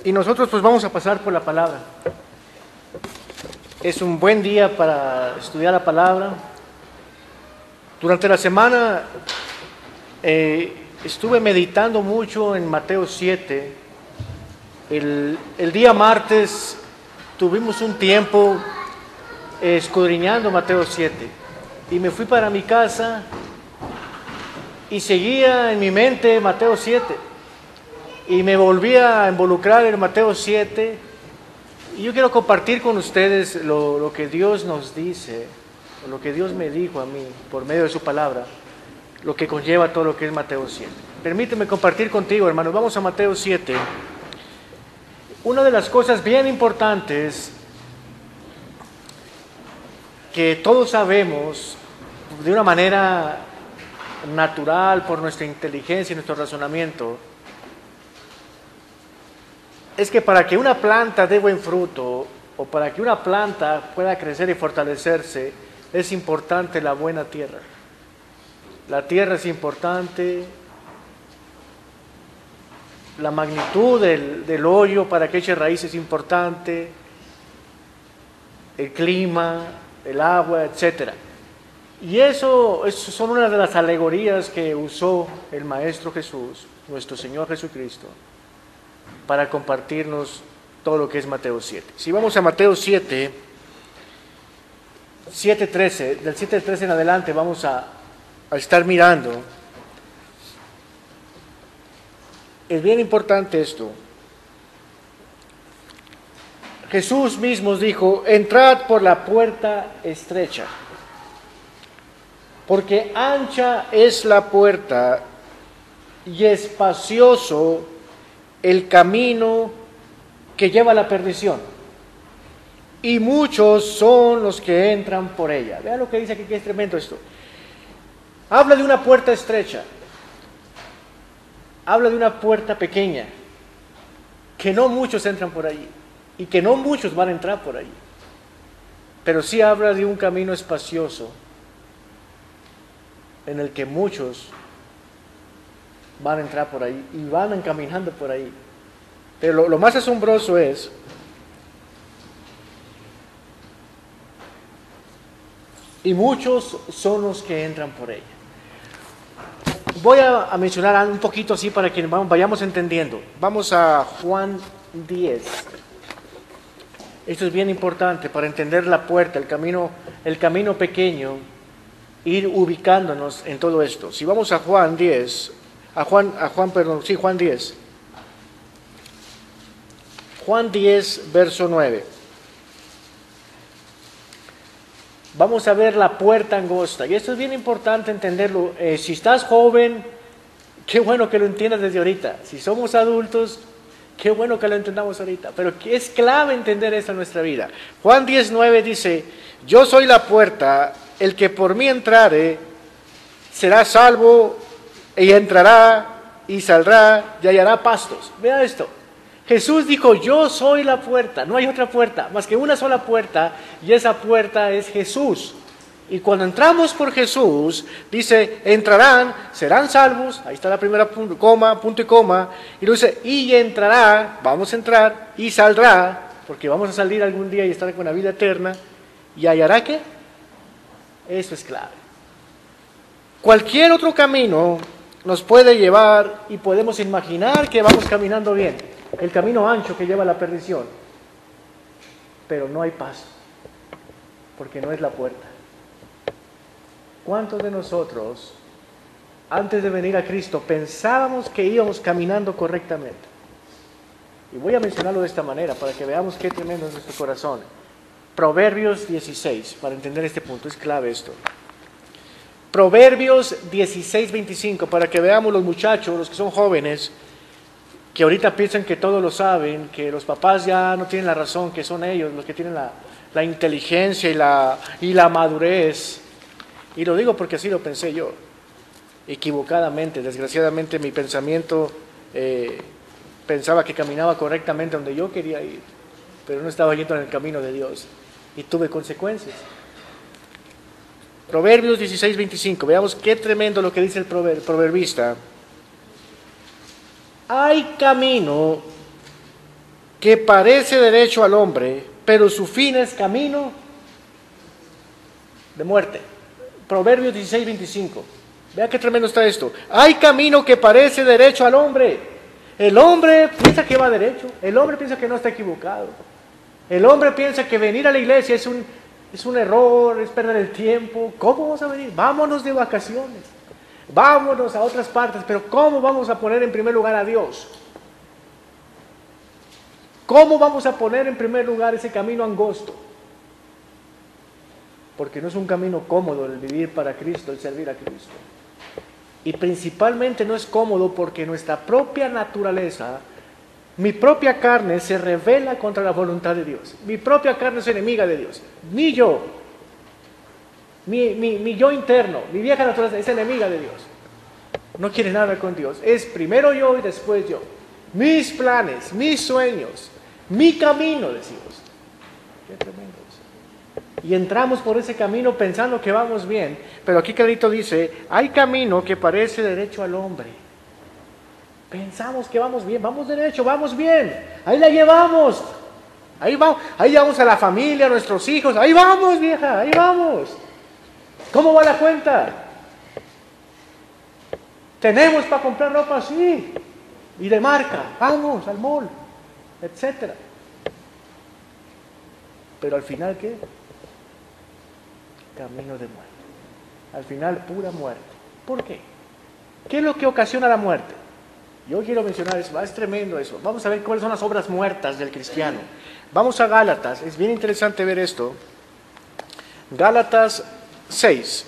Y nosotros pues vamos a pasar por la palabra. Es un buen día para estudiar la palabra. Durante la semana estuve meditando mucho en Mateo 7. El día martes tuvimos un tiempo escudriñando Mateo 7. Y me fui para mi casa y seguía en mi mente Mateo 7. Y me volví a involucrar en Mateo 7. Y yo quiero compartir con ustedes lo que Dios nos dice, lo que Dios me dijo a mí por medio de su palabra, lo que conlleva todo lo que es Mateo 7. Permíteme compartir contigo, hermanos. Vamos a Mateo 7. Una de las cosas bien importantes que todos sabemos de una manera natural por nuestra inteligencia y nuestro razonamiento es que para que una planta dé buen fruto o para que una planta pueda crecer y fortalecerse es importante la buena tierra. La tierra es importante, la magnitud del hoyo para que eche raíz es importante, el clima, el agua, etc. Y eso son una de las alegorías que usó el Maestro Jesús, nuestro Señor Jesucristo, para compartirnos todo lo que es Mateo 7. Si vamos a Mateo 7, 7:13, del 7:13 en adelante vamos a estar mirando. Es bien importante esto. Jesús mismo dijo: entrad por la puerta estrecha, porque ancha es la puerta y espacioso el camino que lleva a la perdición, y muchos son los que entran por ella. Vean lo que dice aquí, que es tremendo esto. Habla de una puerta estrecha, habla de una puerta pequeña, que no muchos entran por allí, y que no muchos van a entrar por allí, pero sí habla de un camino espacioso, en el que muchos van a entrar por ahí y van encaminando por ahí. Pero lo más asombroso es y muchos son los que entran por ella. Voy a mencionar un poquito así para que vayamos entendiendo. Vamos a Juan 10. Esto es bien importante para entender la puerta, el camino pequeño, ir ubicándonos en todo esto. Si vamos a Juan 10, Juan 10. Juan 10, verso 9. Vamos a ver la puerta angosta. Y esto es bien importante entenderlo. Si estás joven, qué bueno que lo entiendas desde ahorita. Si somos adultos, qué bueno que lo entendamos ahorita. Pero es clave entender esto en nuestra vida. Juan 10, 9 dice: yo soy la puerta, el que por mí entrare será salvo, y entrará y saldrá y hallará pastos. Vea esto. Jesús dijo: yo soy la puerta. No hay otra puerta, más que una sola puerta, y esa puerta es Jesús. Y cuando entramos por Jesús, dice: entrarán, serán salvos. Ahí está la primera punto y coma. Y dice: y entrará, vamos a entrar, y saldrá, porque vamos a salir algún día y estar con la vida eterna. ¿Y hallará qué? Eso es clave. Cualquier otro camino nos puede llevar y podemos imaginar que vamos caminando bien, el camino ancho que lleva a la perdición, pero no hay paso, porque no es la puerta. ¿Cuántos de nosotros, antes de venir a Cristo, pensábamos que íbamos caminando correctamente? Y voy a mencionarlo de esta manera para que veamos qué tremendo es nuestro corazón. Proverbios 16, para entender este punto, es clave esto. Proverbios 16, 25, para que veamos los muchachos, los que son jóvenes, que ahorita piensan que todo lo saben, que los papás ya no tienen la razón, que son ellos los que tienen la inteligencia y la madurez. Y lo digo porque así lo pensé yo, equivocadamente. Desgraciadamente mi pensamiento pensaba que caminaba correctamente donde yo quería ir, pero no estaba yendo en el camino de Dios, y tuve consecuencias. Proverbios 16, 25. Veamos qué tremendo lo que dice el proverbista. Hay camino que parece derecho al hombre, pero su fin es camino de muerte. Proverbios 16:25. Vea qué tremendo está esto. Hay camino que parece derecho al hombre. El hombre piensa que va derecho. El hombre piensa que no está equivocado. El hombre piensa que venir a la iglesia es un error, es perder el tiempo. ¿Cómo vamos a venir? Vámonos de vacaciones. Vámonos a otras partes. Pero ¿cómo vamos a poner en primer lugar a Dios? ¿Cómo vamos a poner en primer lugar ese camino angosto? Porque no es un camino cómodo el vivir para Cristo, el servir a Cristo. Y principalmente no es cómodo porque nuestra propia naturaleza, mi propia carne se rebela contra la voluntad de Dios. Mi propia carne es enemiga de Dios. Mi yo, mi yo interno, mi vieja naturaleza es enemiga de Dios. No quiere nada con Dios. Es primero yo y después yo. Mis planes, mis sueños, mi camino, decimos. Qué tremendo. Y entramos por ese camino pensando que vamos bien. Pero aquí clarito dice, hay camino que parece derecho al hombre. Pensamos que vamos bien, vamos derecho, vamos bien. Ahí la llevamos. Ahí vamos a la familia, a nuestros hijos. Ahí vamos, vieja, ahí vamos. ¿Cómo va la cuenta? ¿Tenemos para comprar ropa? Sí. Y de marca, vamos al mall, etcétera. Pero al final, ¿qué? Camino de muerte. Al final, pura muerte. ¿Por qué? ¿Qué es lo que ocasiona la muerte? Yo quiero mencionar eso, es tremendo eso. Vamos a ver cuáles son las obras muertas del cristiano. Vamos a Gálatas, es bien interesante ver esto. Gálatas 6.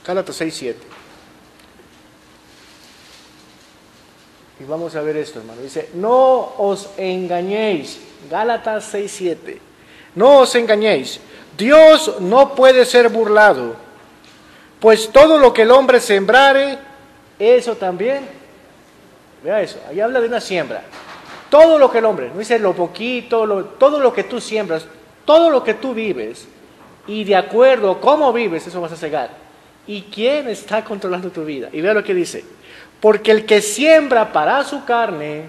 Gálatas 6:7. Y vamos a ver esto, hermano. Dice, no os engañéis. Gálatas 6:7. No os engañéis. Dios no puede ser burlado. Pues todo lo que el hombre sembrare, eso también. Vea eso. Ahí habla de una siembra. Todo lo que el hombre, no dice lo poquito, todo lo que tú siembras, todo lo que tú vives, y de acuerdo a cómo vives, eso vas a cegar. ¿Y quién está controlando tu vida? Y vea lo que dice. Porque el que siembra para su carne,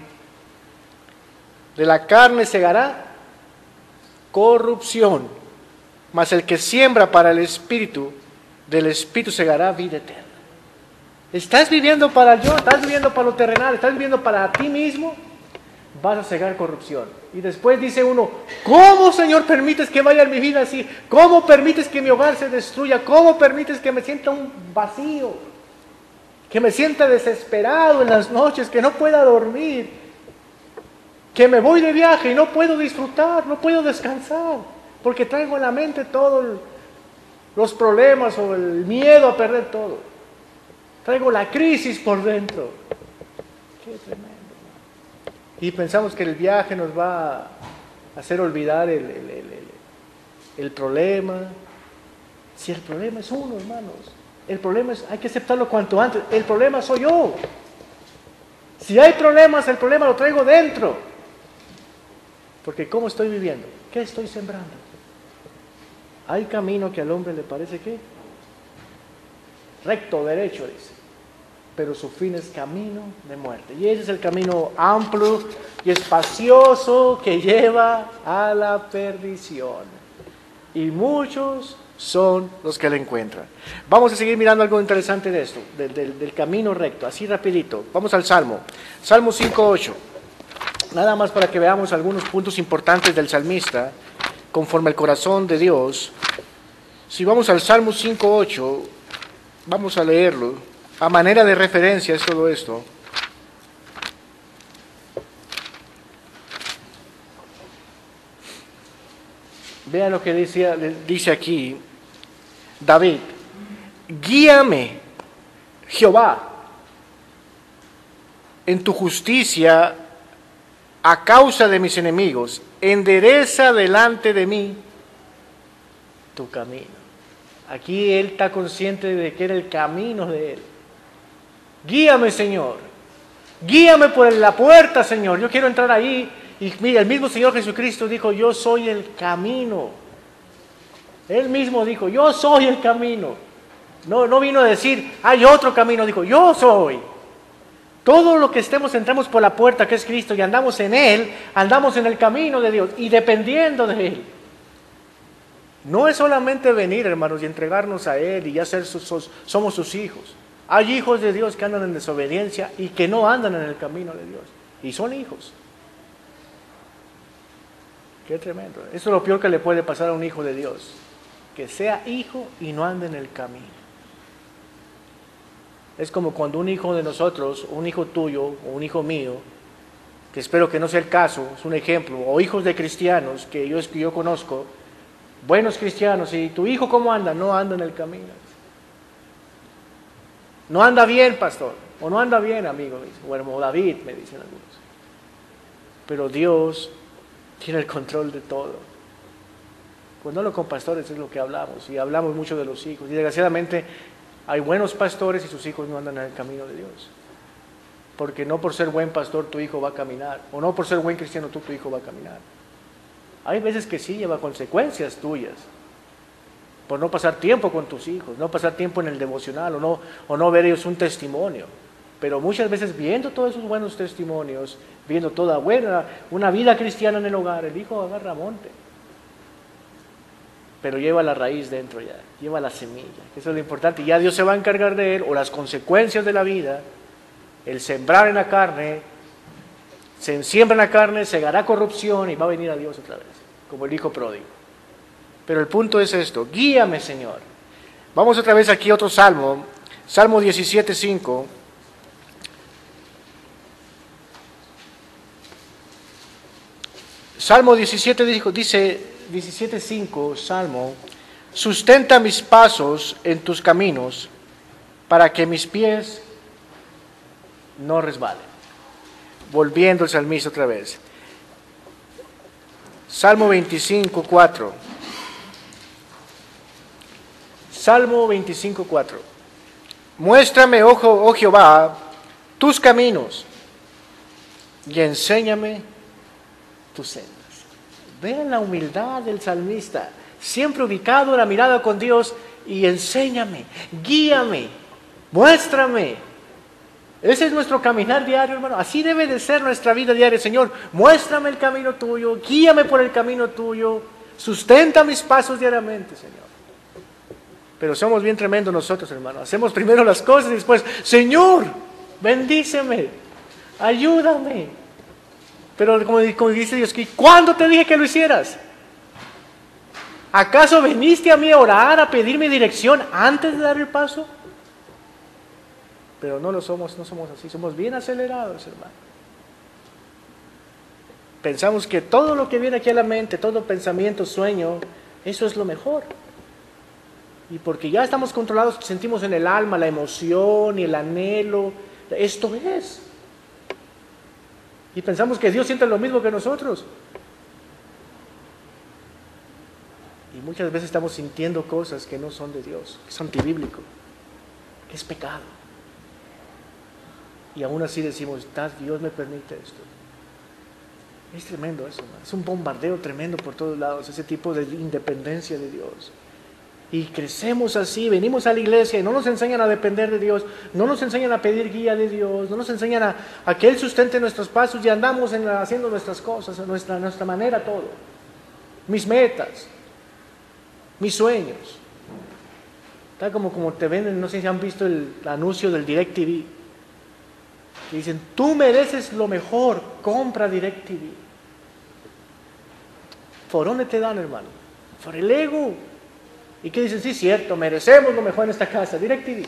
de la carne segará corrupción. Mas el que siembra para el Espíritu, del Espíritu segará vida eterna. ¿Estás viviendo para el yo? ¿Estás viviendo para lo terrenal? ¿Estás viviendo para ti mismo? Vas a cegar corrupción. Y después dice uno, ¿cómo, Señor, permites que vaya en mi vida así? ¿Cómo permites que mi hogar se destruya? ¿Cómo permites que me sienta un vacío? Que me sienta desesperado en las noches, que no pueda dormir, que me voy de viaje y no puedo disfrutar, no puedo descansar, porque traigo en la mente todos los problemas o el miedo a perder todo. Traigo la crisis por dentro. Qué tremendo. Y pensamos que el viaje nos va a hacer olvidar el problema. Si el problema es uno, hermanos. El problema es, hay que aceptarlo cuanto antes. El problema soy yo. Si hay problemas, el problema lo traigo dentro. Porque ¿cómo estoy viviendo? ¿Qué estoy sembrando? Hay camino que al hombre le parece que recto, derecho, dice. Pero su fin es camino de muerte. Y ese es el camino amplio y espacioso que lleva a la perdición. Y muchos son los que la encuentran. Vamos a seguir mirando algo interesante de esto, del camino recto, así rapidito. Vamos al Salmo. Salmo 5:8. Nada más para que veamos algunos puntos importantes del salmista, conforme al corazón de Dios. Si vamos al Salmo 5:8, vamos a leerlo. A manera de referencia es todo esto. Vean lo que dice aquí David. Guíame, Jehová, en tu justicia a causa de mis enemigos. Endereza delante de mí tu camino. Aquí él está consciente de que era el camino de él. Guíame, Señor. Guíame por la puerta, Señor. Yo quiero entrar ahí Y mira, el mismo Señor Jesucristo dijo, yo soy el camino. Él mismo dijo, yo soy el camino. No vino a decir, hay otro camino, dijo, yo soy. Todo lo que entramos por la puerta que es Cristo y andamos en Él, andamos en el camino de Dios y dependiendo de Él. No es solamente venir, hermanos, y entregarnos a Él y ya somos sus hijos. Hay hijos de Dios que andan en desobediencia y que no andan en el camino de Dios. Y son hijos. Qué tremendo. Eso es lo peor que le puede pasar a un hijo de Dios. Que sea hijo y no ande en el camino. Es como cuando un hijo de nosotros, un hijo tuyo o un hijo mío, que espero que no sea el caso, es un ejemplo, o hijos de cristianos que yo conozco, buenos cristianos, y tu hijo ¿cómo anda? No anda en el camino. No anda bien, pastor, o no anda bien, amigo, o hermano David, me dicen algunos. Pero Dios tiene el control de todo. Pues no lo con pastores es lo que hablamos, y hablamos mucho de los hijos, y desgraciadamente hay buenos pastores y sus hijos no andan en el camino de Dios. Porque no por ser buen pastor tu hijo va a caminar, o no por ser buen cristiano tu hijo va a caminar. Hay veces que sí lleva consecuencias tuyas, por no pasar tiempo con tus hijos, no pasar tiempo en el devocional, o no ver ellos un testimonio. Pero muchas veces viendo todos esos buenos testimonios, viendo toda una vida cristiana en el hogar, el hijo agarra monte. Pero lleva la raíz dentro ya, lleva la semilla, que eso es lo importante. Y ya Dios se va a encargar de él, o las consecuencias de la vida, el sembrar en la carne, se siembra en la carne, segará corrupción y va a venir a Dios otra vez, como el hijo pródigo. Pero el punto es esto, guíame Señor. Vamos otra vez aquí a otro salmo, Salmo 17:5. Salmo 17 dice 17:5, Salmo, sustenta mis pasos en tus caminos para que mis pies no resbalen. Volviendo el salmista otra vez. Salmo 25:4. Salmo 25:4. Muéstrame, oh Jehová, tus caminos y enséñame tus sendas. Vean la humildad del salmista, siempre ubicado la mirada con Dios, y enséñame, guíame, muéstrame. Ese es nuestro caminar diario, hermano. Así debe de ser nuestra vida diaria. Señor, muéstrame el camino tuyo, guíame por el camino tuyo, sustenta mis pasos diariamente, Señor. Pero somos bien tremendos nosotros, hermano. Hacemos primero las cosas y después, Señor, bendíceme, ayúdame. Pero como dice Dios, ¿cuándo te dije que lo hicieras? ¿Acaso viniste a mí a orar, a pedirme dirección antes de dar el paso? Pero no somos así, somos bien acelerados, hermano. Pensamos que todo lo que viene aquí a la mente, todo pensamiento, sueño, eso es lo mejor. Y porque ya estamos controlados, sentimos en el alma la emoción y el anhelo, esto es. Y pensamos que Dios siente lo mismo que nosotros. Y muchas veces estamos sintiendo cosas que no son de Dios, que son antibíblicos, que es pecado. Y aún así decimos, Dios me permite esto. Es tremendo eso, ¿no? Es un bombardeo tremendo por todos lados, ese tipo de independencia de Dios. Y crecemos así, venimos a la iglesia y no nos enseñan a depender de Dios, no nos enseñan a pedir guía de Dios, no nos enseñan a que Él sustente nuestros pasos y andamos haciendo nuestras cosas, a nuestra manera todo. Mis metas, mis sueños. Tal como te venden, no sé si han visto el anuncio del DirecTV, que dicen, tú mereces lo mejor, compra DirecTV. ¿Por dónde te dan, hermano? Por el ego. ¿Y qué dicen? Sí, cierto, merecemos lo mejor en esta casa, DirecTV.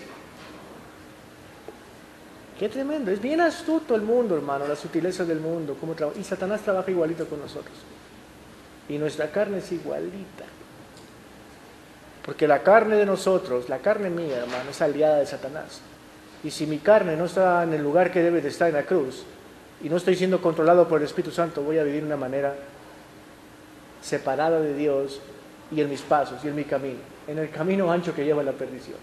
Qué tremendo, es bien astuto el mundo, hermano, las sutilezas del mundo, cómo trabaja. Y Satanás trabaja igualito con nosotros. Y nuestra carne es igualita. Porque la carne de nosotros, la carne mía, hermano, es aliada de Satanás. Y si mi carne no está en el lugar que debe de estar en la cruz, y no estoy siendo controlado por el Espíritu Santo, voy a vivir de una manera separada de Dios, y en mis pasos, y en mi camino, en el camino ancho que lleva a la perdición.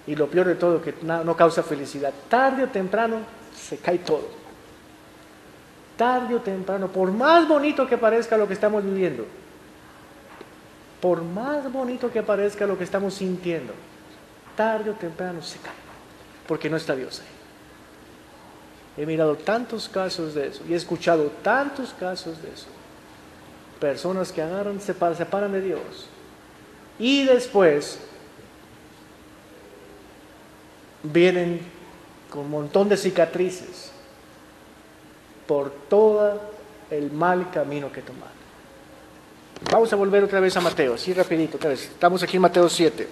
Y lo peor de todo, que no causa felicidad. Tarde o temprano se cae todo. Tarde o temprano, por más bonito que parezca lo que estamos viviendo, por más bonito que parezca lo que estamos sintiendo, tarde o temprano se cae, porque no está Dios ahí. He mirado tantos casos de eso y he escuchado tantos casos de eso. Personas que agarran, se separan de Dios y después vienen con un montón de cicatrices por todo el mal camino que tomaron. Vamos a volver otra vez a Mateo, así rapidito, otra vez. Estamos aquí en Mateo 7.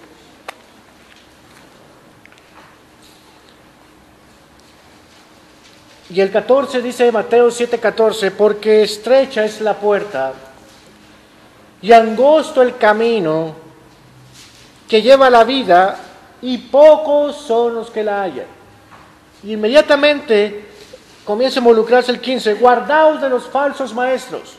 Y el 14 dice Mateo 7:14, porque estrecha es la puerta y angosto el camino que lleva a la vida, y pocos son los que la hallan. Y inmediatamente comienza a involucrarse el 15, guardaos de los falsos maestros.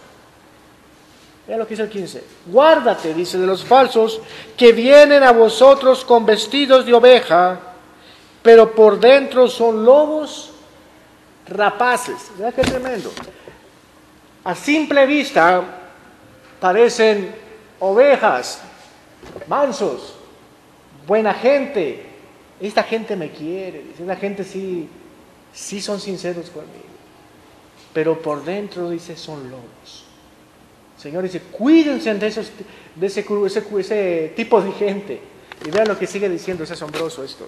Vean lo que dice el 15, guárdate, dice, de los falsos que vienen a vosotros con vestidos de oveja, pero por dentro son lobos rapaces. ¿Verdad qué tremendo? A simple vista parecen ovejas, mansos, buena gente. Esta gente me quiere, dice, la gente sí son sinceros conmigo. Pero por dentro, dice, son lobos. El Señor dice, cuídense de ese tipo de gente. Y vean lo que sigue diciendo, es asombroso esto.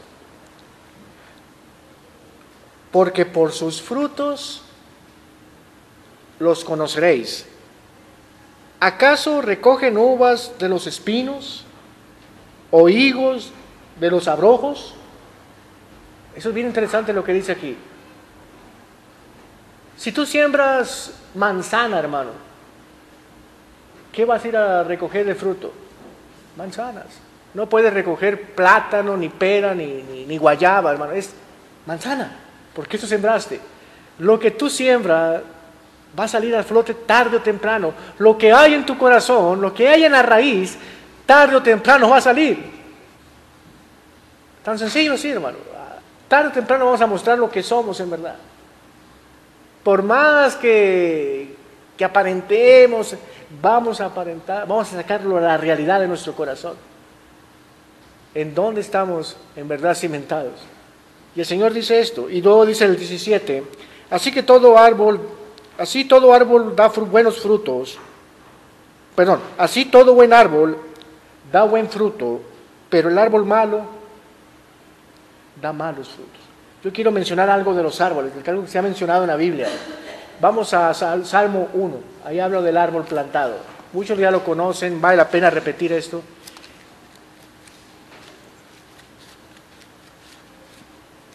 Porque por sus frutos los conoceréis. ¿Acaso recogen uvas de los espinos o higos de los abrojos? Eso es bien interesante lo que dice aquí. Si tú siembras manzana, hermano, ¿qué vas a ir a recoger de fruto? Manzanas. No puedes recoger plátano, ni pera, ni guayaba, hermano. Es manzana, porque eso sembraste. Lo que tú siembras va a salir a flote tarde o temprano. Lo que hay en tu corazón, lo que hay en la raíz, tarde o temprano va a salir. Tan sencillo así, hermano. Tarde o temprano vamos a mostrar lo que somos en verdad. Por más que aparentemos, vamos a aparentar, vamos a sacarlo a la realidad de nuestro corazón. ¿En dónde estamos en verdad cimentados? Y el Señor dice esto, y luego dice el 17, así todo árbol da buenos frutos, así todo buen árbol da buen fruto, pero el árbol malo da malos frutos. Yo quiero mencionar algo de los árboles, algo que se ha mencionado en la Biblia. Vamos a Salmo 1, ahí hablo del árbol plantado. Muchos ya lo conocen, vale la pena repetir esto.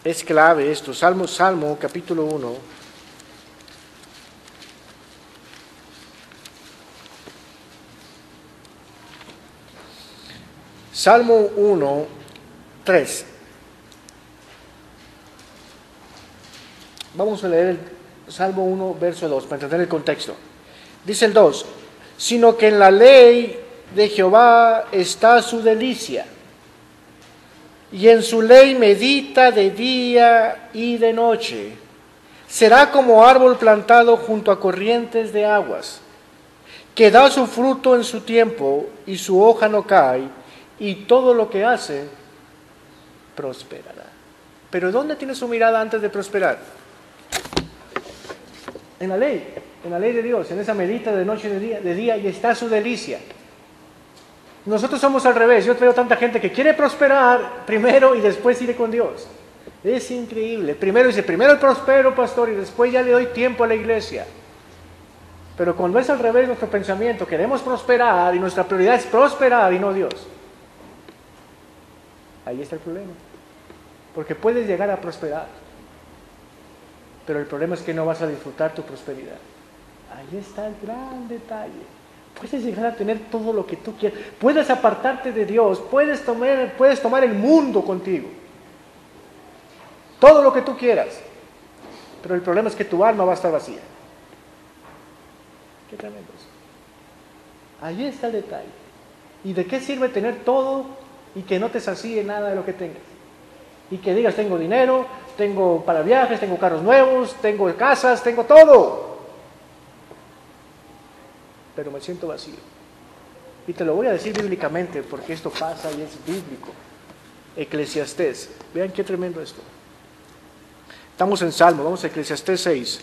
Es clave esto, Salmo capítulo 1. Salmo 1, 3. Vamos a leer el Salmo 1, verso 2, para entender el contexto. Dice el 2, sino que en la ley de Jehová está su delicia, y en su ley medita de día y de noche. Será como árbol plantado junto a corrientes de aguas, que da su fruto en su tiempo, y su hoja no cae, y todo lo que hace prosperará. Pero ¿dónde tiene su mirada antes de prosperar? En la ley de Dios, en esa medita de noche y de día, y está su delicia. Nosotros somos al revés. Yo veo tanta gente que quiere prosperar primero y después ir con Dios. Es increíble. Primero prospero, pastor, y después ya le doy tiempo a la iglesia. Pero cuando es al revés nuestro pensamiento, queremos prosperar y nuestra prioridad es prosperar y no Dios. Ahí está el problema. Porque puedes llegar a prosperar, pero el problema es que no vas a disfrutar tu prosperidad. Ahí está el gran detalle. Puedes llegar a tener todo lo que tú quieras. Puedes apartarte de Dios. Puedes tomar el mundo contigo. Todo lo que tú quieras. Pero el problema es que tu alma va a estar vacía. Qué tremendo eso. Ahí está el detalle. ¿Y de qué sirve tener todo y que no te sacie nada de lo que tengas? Y que digas, tengo dinero, tengo para viajes, tengo carros nuevos, tengo casas, tengo todo. pero me siento vacío. Y te lo voy a decir bíblicamente porque esto pasa y es bíblico. Eclesiastés. Vean qué tremendo esto. Estamos en Salmo, vamos a Eclesiastés 6.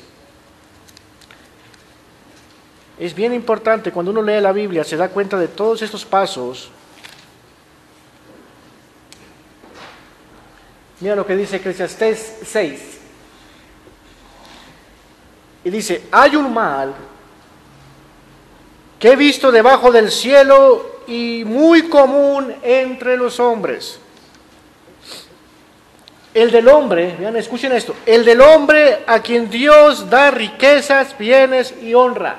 Es bien importante, cuando uno lee la Biblia, se da cuenta de todos estos pasos. Mira lo que dice Eclesiastés 6. Y dice, hay un mal que he visto debajo del cielo y muy común entre los hombres. El del hombre, vean, escuchen esto, el del hombre a quien Dios da riquezas, bienes y honra.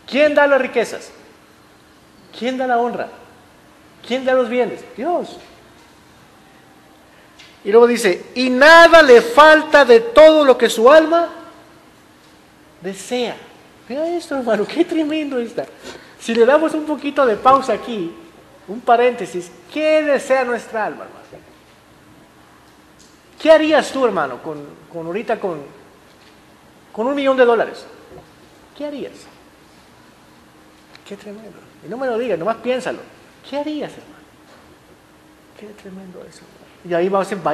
¿Quién da las riquezas? ¿Quién da la honra? ¿Quién da los bienes? Dios. Y luego dice, y nada le falta de todo lo que su alma desea. Mira esto, hermano, qué tremendo está. Si le damos un poquito de pausa aquí, un paréntesis, ¿qué desea nuestra alma, hermano? ¿Qué harías tú, hermano, con $1,000,000? ¿Qué harías? Qué tremendo. Y no me lo digas, nomás piénsalo. ¿Qué harías, hermano? Qué tremendo eso, hermano. Y ahí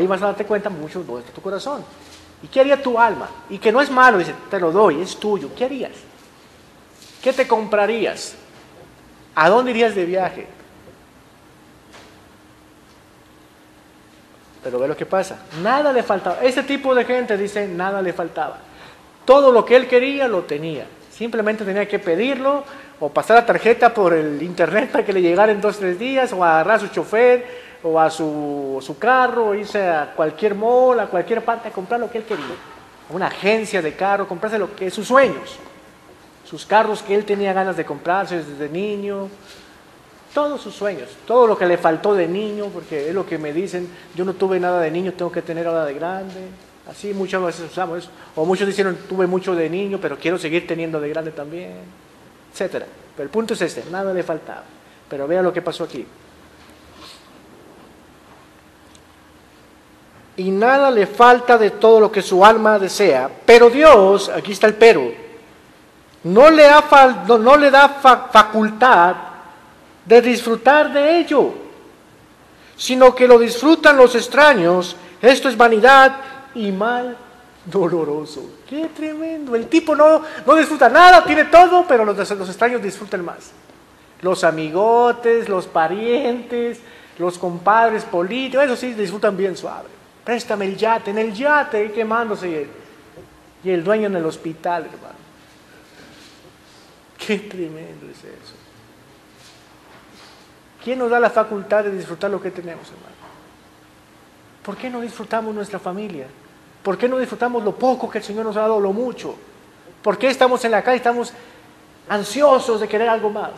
vas a darte cuenta mucho de tu corazón. ¿Y qué haría tu alma? Y que no es malo, dice, te lo doy, es tuyo. ¿Qué harías? ¿Qué te comprarías? ¿A dónde irías de viaje? Pero ve lo que pasa. Nada le faltaba. Ese tipo de gente dice, nada le faltaba. Todo lo que él quería lo tenía. Simplemente tenía que pedirlo o pasar la tarjeta por el internet para que le llegara en 2 o 3 días, o agarrar a su chofer o a su carro, o irse a cualquier mall, a cualquier parte a comprar lo que él quería. A una agencia de carro, comprarse lo que sus sueños, sus carros que él tenía ganas de comprarse desde niño, todos sus sueños, todo lo que le faltó de niño, porque es lo que me dicen, yo no tuve nada de niño, tengo que tener ahora de grande. Así muchas veces usamos eso. O muchos dijeron, tuve mucho de niño, pero quiero seguir teniendo de grande también, etcétera. Pero el punto es este, nada le faltaba. Pero vea lo que pasó aquí. Y nada le falta de todo lo que su alma desea, pero Dios, aquí está el pero, no le da facultad de disfrutar de ello, sino que lo disfrutan los extraños. Esto es vanidad y mal doloroso. ¡Qué tremendo! El tipo no disfruta nada, tiene todo, pero los extraños disfrutan más. Los amigotes, los parientes, los compadres políticos, eso sí, disfrutan bien suave. Préstame el yate, en el yate quemándose y el dueño en el hospital, hermano. ¡Qué tremendo es eso! ¿Quién nos da la facultad de disfrutar lo que tenemos, hermano? ¿Por qué no disfrutamos nuestra familia? ¿Por qué no disfrutamos lo poco que el Señor nos ha dado, lo mucho? ¿Por qué estamos en la calle y estamos ansiosos de querer algo más?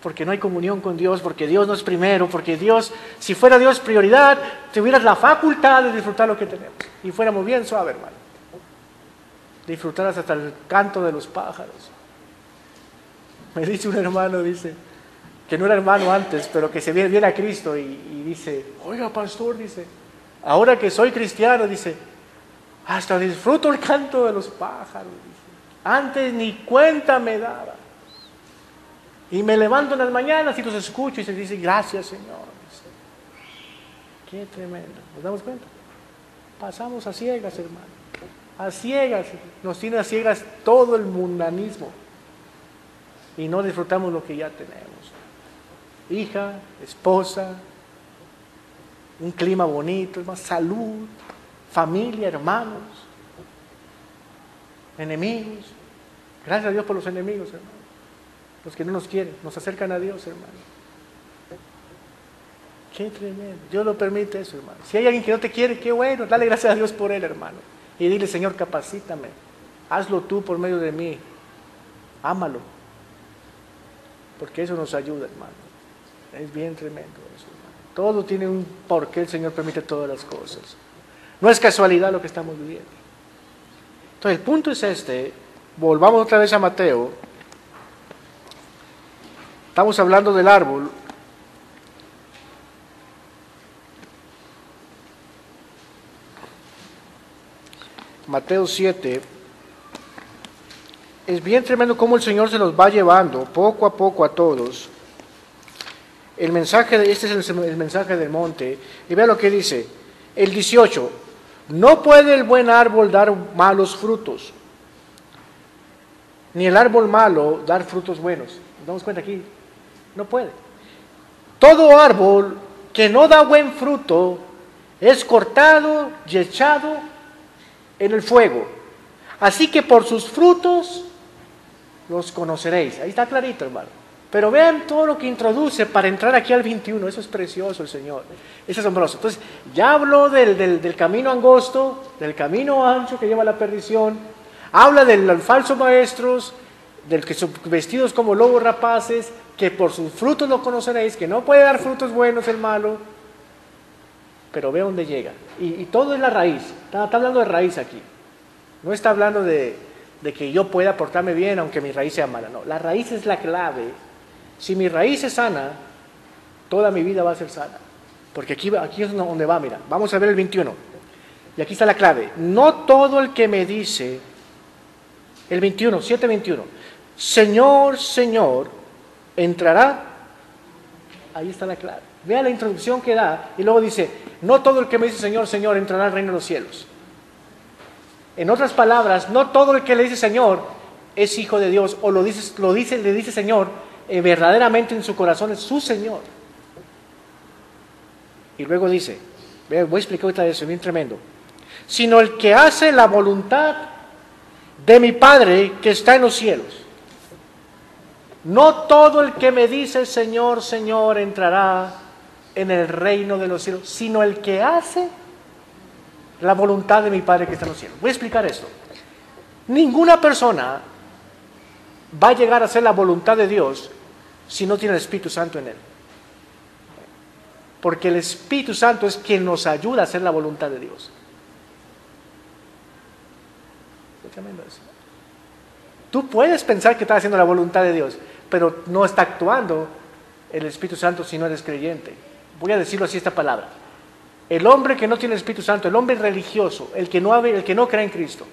Porque no hay comunión con Dios, porque Dios no es primero, porque Dios, si fuera Dios prioridad, tuvieras la facultad de disfrutar lo que tenemos. Y fuéramos bien suave, hermano. Disfrutaras hasta el canto de los pájaros. Me dice un hermano, dice, que no era hermano antes, pero que se viene a Cristo y dice, oiga pastor, dice, ahora que soy cristiano, dice, hasta disfruto el canto de los pájaros, dice. Antes ni cuenta me daba. Y me levanto en las mañanas y los escucho y se dice, gracias Señor. Dice, qué tremendo. ¿Nos damos cuenta? Pasamos a ciegas, hermano. A ciegas. Nos tiene a ciegas todo el mundanismo. Y no disfrutamos lo que ya tenemos. Hija, esposa, un clima bonito, más salud, familia, hermanos, enemigos. Gracias a Dios por los enemigos, hermano. Los que no nos quieren, nos acercan a Dios, hermano. Qué tremendo. Dios lo permite eso, hermano. Si hay alguien que no te quiere, qué bueno, dale gracias a Dios por él, hermano. Y dile, Señor, capacítame. Hazlo tú por medio de mí. Ámalo. Porque eso nos ayuda, hermano. Es bien tremendo eso, hermano. Todo tiene un porqué, el Señor permite todas las cosas. No es casualidad lo que estamos viviendo. Entonces, el punto es este. Volvamos otra vez a Mateo. Estamos hablando del árbol. Mateo 7. es bien tremendo cómo el Señor se los va llevando poco a poco a todos. Este es el mensaje del monte. Y vea lo que dice. El 18. No puede el buen árbol dar malos frutos, ni el árbol malo dar frutos buenos. ¿Nos damos cuenta aquí? No puede. Todo árbol que no da buen fruto es cortado y echado en el fuego. Así que por sus frutos los conoceréis. Ahí está clarito, hermano. Pero vean todo lo que introduce para entrar aquí al 21. Eso es precioso, el Señor. Es asombroso. Entonces, ya habló del camino angosto, del camino ancho que lleva a la perdición. Habla de los falsos maestros, del que son vestidos como lobos rapaces, que por sus frutos lo conoceréis, que no puede dar frutos buenos el malo. Pero ve dónde llega. Y todo es la raíz. Está hablando de raíz aquí. No está hablando de que yo pueda portarme bien aunque mi raíz sea mala. No, la raíz es la clave. Si mi raíz es sana, toda mi vida va a ser sana. Porque aquí es donde va, mira. Vamos a ver el 21. Y aquí está la clave. No todo el que me dice, el 21, 7:21, Señor, Señor, entrará. Ahí está la clave. Vea la introducción que da. Y luego dice, no todo el que me dice Señor, Señor, entrará al reino de los cielos. En otras palabras, no todo el que le dice Señor es hijo de Dios. O le dice Señor, verdaderamente en su corazón es su Señor. Y luego dice, voy a explicar ahorita eso, bien tremendo. Sino el que hace la voluntad de mi Padre que está en los cielos. No todo el que me dice Señor, Señor entrará en el reino de los cielos, sino el que hace la voluntad de mi Padre que está en los cielos. Voy a explicar esto. Ninguna persona va a llegar a hacer la voluntad de Dios si no tiene el Espíritu Santo en él. Porque el Espíritu Santo es quien nos ayuda a hacer la voluntad de Dios. Es tremendo eso. Tú puedes pensar que estás haciendo la voluntad de Dios, pero no está actuando el Espíritu Santo si no eres creyente. Voy a decirlo así esta palabra. El hombre que no tiene el Espíritu Santo, el hombre religioso, el que no cree en Cristo,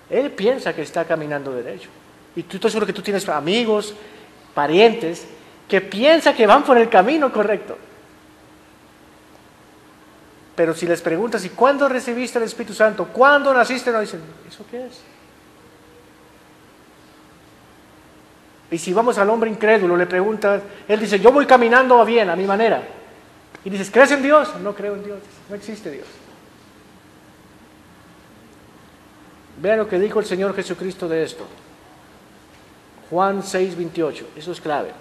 él piensa que está caminando derecho. Y tú estoy seguro que tú tienes amigos, parientes, que piensan que van por el camino correcto. Pero si les preguntas, ¿y cuándo recibiste el Espíritu Santo? ¿Cuándo naciste? No dicen, ¿eso qué es? Y si vamos al hombre incrédulo, le preguntas, él dice, yo voy caminando bien, a mi manera. Y dices, ¿crees en Dios? No creo en Dios, no existe Dios. Vean lo que dijo el Señor Jesucristo de esto. Juan 6:28, eso es clave.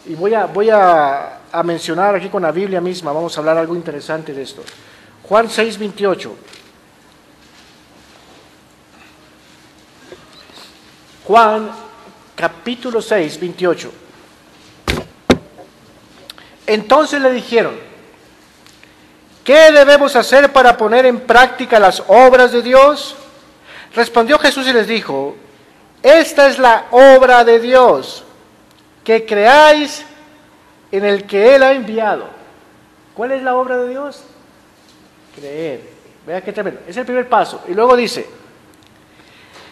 Y voy a mencionar aquí con la Biblia misma, vamos a hablar algo interesante de esto. Juan 6:28. Juan capítulo 6:28. Entonces le dijeron, ¿qué debemos hacer para poner en práctica las obras de Dios? Respondió Jesús y les dijo, esta es la obra de Dios, que creáis en el que Él ha enviado. ¿Cuál es la obra de Dios? Creer. Vea qué tremendo. Es el primer paso. Y luego dice,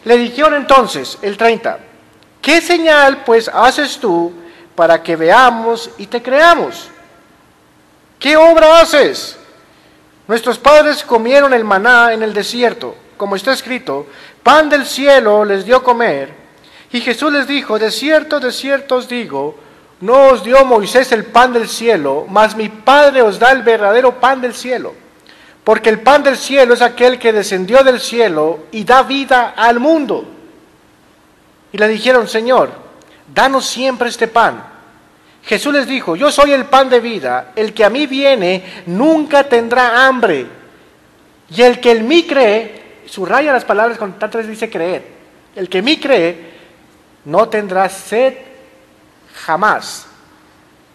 le dijeron entonces, el 30, ¿qué señal pues haces tú para que veamos y te creamos? ¿Qué obra haces? Nuestros padres comieron el maná en el desierto, como está escrito, pan del cielo les dio comer. Y Jesús les dijo, de cierto os digo, no os dio Moisés el pan del cielo, mas mi Padre os da el verdadero pan del cielo. Porque el pan del cielo es aquel que descendió del cielo y da vida al mundo. Y le dijeron, Señor, danos siempre este pan. Jesús les dijo, yo soy el pan de vida, el que a mí viene nunca tendrá hambre. Y el que en mí cree, subraya las palabras con tantas veces dice creer, el que en mí cree no tendrá sed jamás.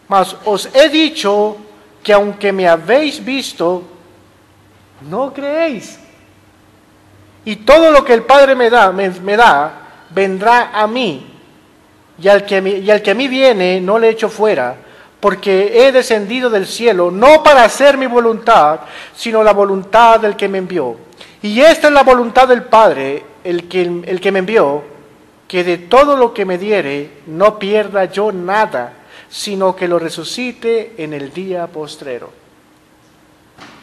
Mas os he dicho que aunque me habéis visto, no creéis. Y todo lo que el Padre me da, vendrá a mí. Y al que a mí viene, no le echo fuera, porque he descendido del cielo, no para hacer mi voluntad, sino la voluntad del que me envió. Y esta es la voluntad del Padre, el que me envió, que de todo lo que me diere no pierda yo nada, sino que lo resucite en el día postrero.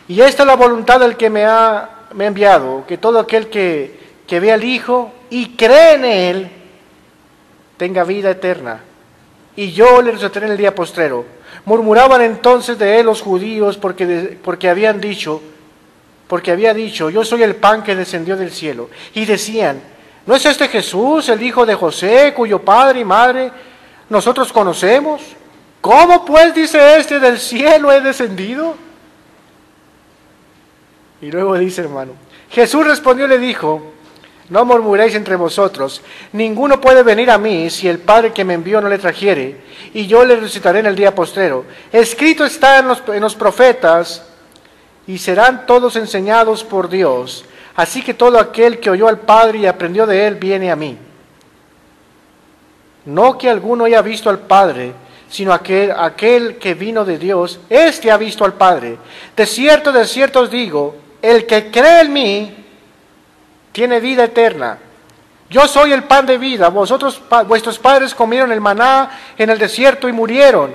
Y esta es la voluntad del que me ha enviado, que todo aquel que ve al Hijo y cree en Él, tenga vida eterna, y yo le resucitaré en el día postrero. Murmuraban entonces de él los judíos porque había dicho, yo soy el pan que descendió del cielo. Y decían, ¿no es este Jesús, el hijo de José, cuyo padre y madre nosotros conocemos? ¿Cómo pues dice este, del cielo he descendido? Y luego dice, hermano, Jesús respondió y le dijo, no murmuréis entre vosotros, ninguno puede venir a mí si el Padre que me envió no le trajere, y yo le resucitaré en el día postrero. Escrito está en los profetas, y serán todos enseñados por Dios. Así que todo aquel que oyó al Padre y aprendió de él, viene a mí. No que alguno haya visto al Padre, sino aquel que vino de Dios, éste ha visto al Padre. De cierto os digo, el que cree en mí, tiene vida eterna. Yo soy el pan de vida. Vuestros padres comieron el maná en el desierto y murieron.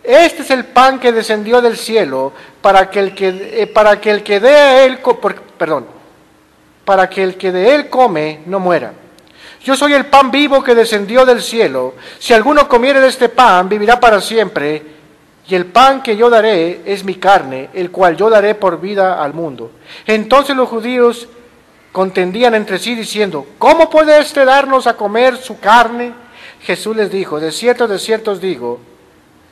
Este es el pan que descendió del cielo para que el que de él come no muera. Yo soy el pan vivo que descendió del cielo. Si alguno comiere de este pan, vivirá para siempre. Y el pan que yo daré es mi carne, el cual yo daré por vida al mundo. Entonces los judíos contendían entre sí diciendo, ¿cómo puede éste darnos a comer su carne? Jesús les dijo, de cierto os digo,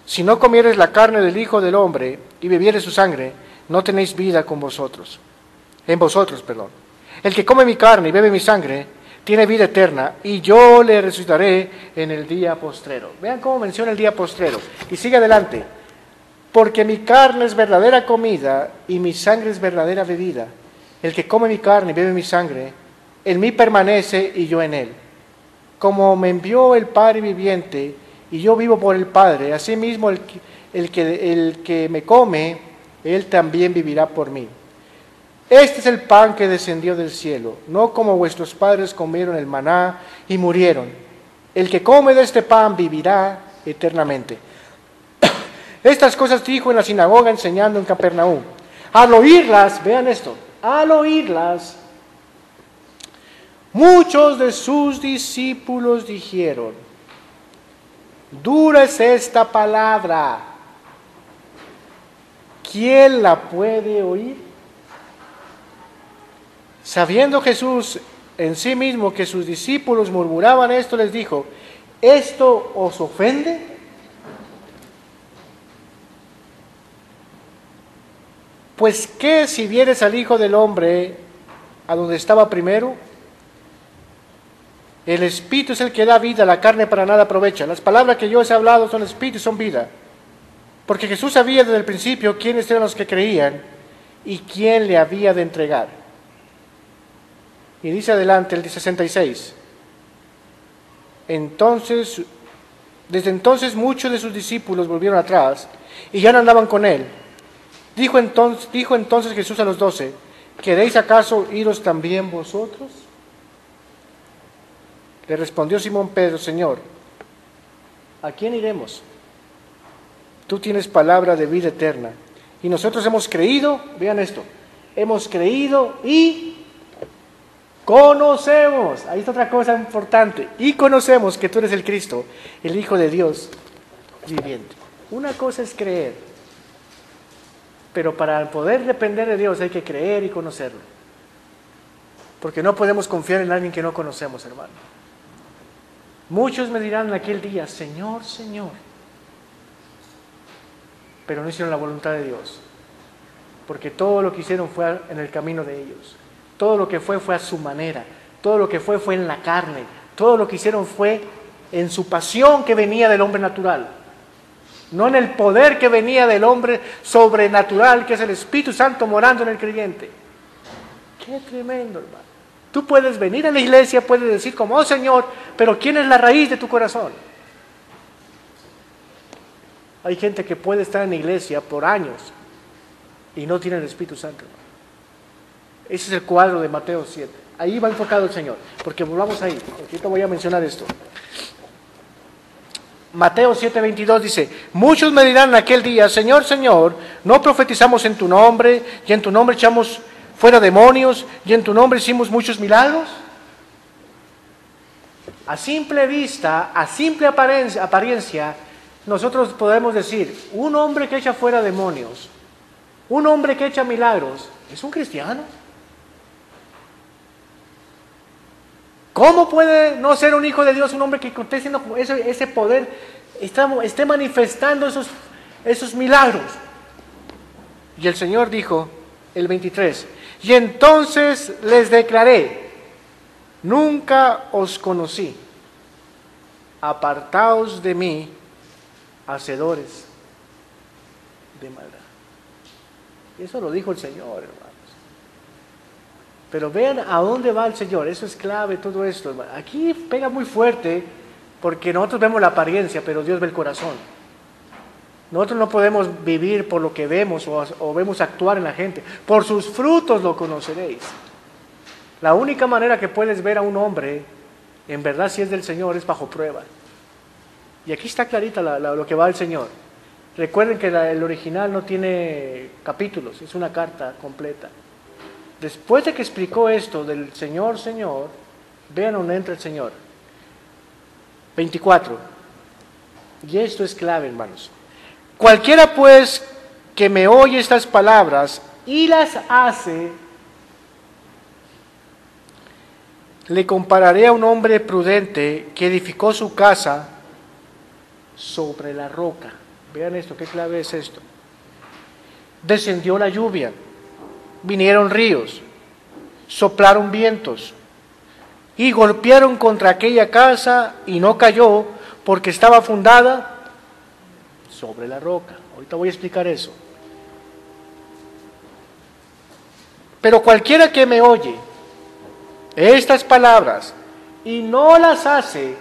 si no comiereis la carne del Hijo del Hombre y bebiereis su sangre, no tenéis vida en vosotros. El que come mi carne y bebe mi sangre, tiene vida eterna, y yo le resucitaré en el día postrero. Vean cómo menciona el día postrero. Y sigue adelante. Porque mi carne es verdadera comida y mi sangre es verdadera bebida. El que come mi carne y bebe mi sangre, en mí permanece y yo en él. Como me envió el Padre viviente y yo vivo por el Padre, asimismo el que me come, él también vivirá por mí. Este es el pan que descendió del cielo, no como vuestros padres comieron el maná y murieron. El que come de este pan vivirá eternamente. Estas cosas dijo en la sinagoga enseñando en Capernaum. Al oírlas, vean esto, al oírlas, muchos de sus discípulos dijeron, dura es esta palabra, ¿quién la puede oír? Sabiendo Jesús en sí mismo que sus discípulos murmuraban esto, les dijo, ¿esto os ofende? Pues ¿qué si vieres al Hijo del Hombre a donde estaba primero? El Espíritu es el que da vida, la carne para nada aprovecha. Las palabras que yo os he hablado son Espíritu y son vida. Porque Jesús sabía desde el principio quiénes eran los que creían y quién le había de entregar. Y dice adelante el 66. Desde entonces muchos de sus discípulos volvieron atrás y ya no andaban con él. Dijo entonces Jesús a los 12, ¿queréis acaso iros también vosotros? Le respondió Simón Pedro, Señor, ¿a quién iremos? Tú tienes palabra de vida eterna. Y nosotros hemos creído, vean esto, hemos creído y conocemos. Ahí está otra cosa importante. Y conocemos que tú eres el Cristo, el Hijo de Dios viviente. Una cosa es creer. Pero para poder depender de Dios hay que creer y conocerlo. Porque no podemos confiar en alguien que no conocemos, hermano. Muchos me dirán en aquel día, Señor, Señor. Pero no hicieron la voluntad de Dios. Porque todo lo que hicieron fue en el camino de ellos. Todo lo que fue a su manera. Todo lo que fue en la carne. Todo lo que hicieron fue en su pasión que venía del hombre natural. No en el poder que venía del hombre sobrenatural, que es el Espíritu Santo morando en el creyente. Qué tremendo, hermano. Tú puedes venir a la iglesia, puedes decir como, oh Señor, pero ¿quién es la raíz de tu corazón? Hay gente que puede estar en la iglesia por años y no tiene el Espíritu Santo, hermano. Ese es el cuadro de Mateo 7. Ahí va enfocado el Señor, porque volvamos ahí, porque te voy a mencionar esto. Mateo 7:22 dice, muchos me dirán en aquel día, Señor, Señor, ¿no profetizamos en tu nombre, y en tu nombre echamos fuera demonios, y en tu nombre hicimos muchos milagros? A simple vista, a simple apariencia, nosotros podemos decir, un hombre que echa fuera demonios, un hombre que echa milagros, ¿es un cristiano? ¿Cómo puede no ser un hijo de Dios un hombre que esté haciendo ese poder, esté manifestando esos milagros? Y el Señor dijo, el 23, y entonces les declaré, nunca os conocí, apartaos de mí, hacedores de maldad. Eso lo dijo el Señor, hermanos. Pero vean a dónde va el Señor, eso es clave todo esto, hermano. Aquí pega muy fuerte porque nosotros vemos la apariencia, pero Dios ve el corazón. Nosotros no podemos vivir por lo que vemos o vemos actuar en la gente. Por sus frutos lo conoceréis. La única manera que puedes ver a un hombre, en verdad si es del Señor, es bajo prueba. Y aquí está clarita lo que va el Señor. Recuerden que el original no tiene capítulos, es una carta completa. Después de que explicó esto del Señor, Señor, vean dónde entra el Señor. 24. Y esto es clave, hermanos. Cualquiera pues que me oye estas palabras y las hace, le compararé a un hombre prudente que edificó su casa sobre la roca. Vean esto, qué clave es esto. Descendió la lluvia, vinieron ríos, soplaron vientos y golpearon contra aquella casa y no cayó porque estaba fundada sobre la roca. Ahorita voy a explicar eso. Pero cualquiera que me oye estas palabras y no las hace,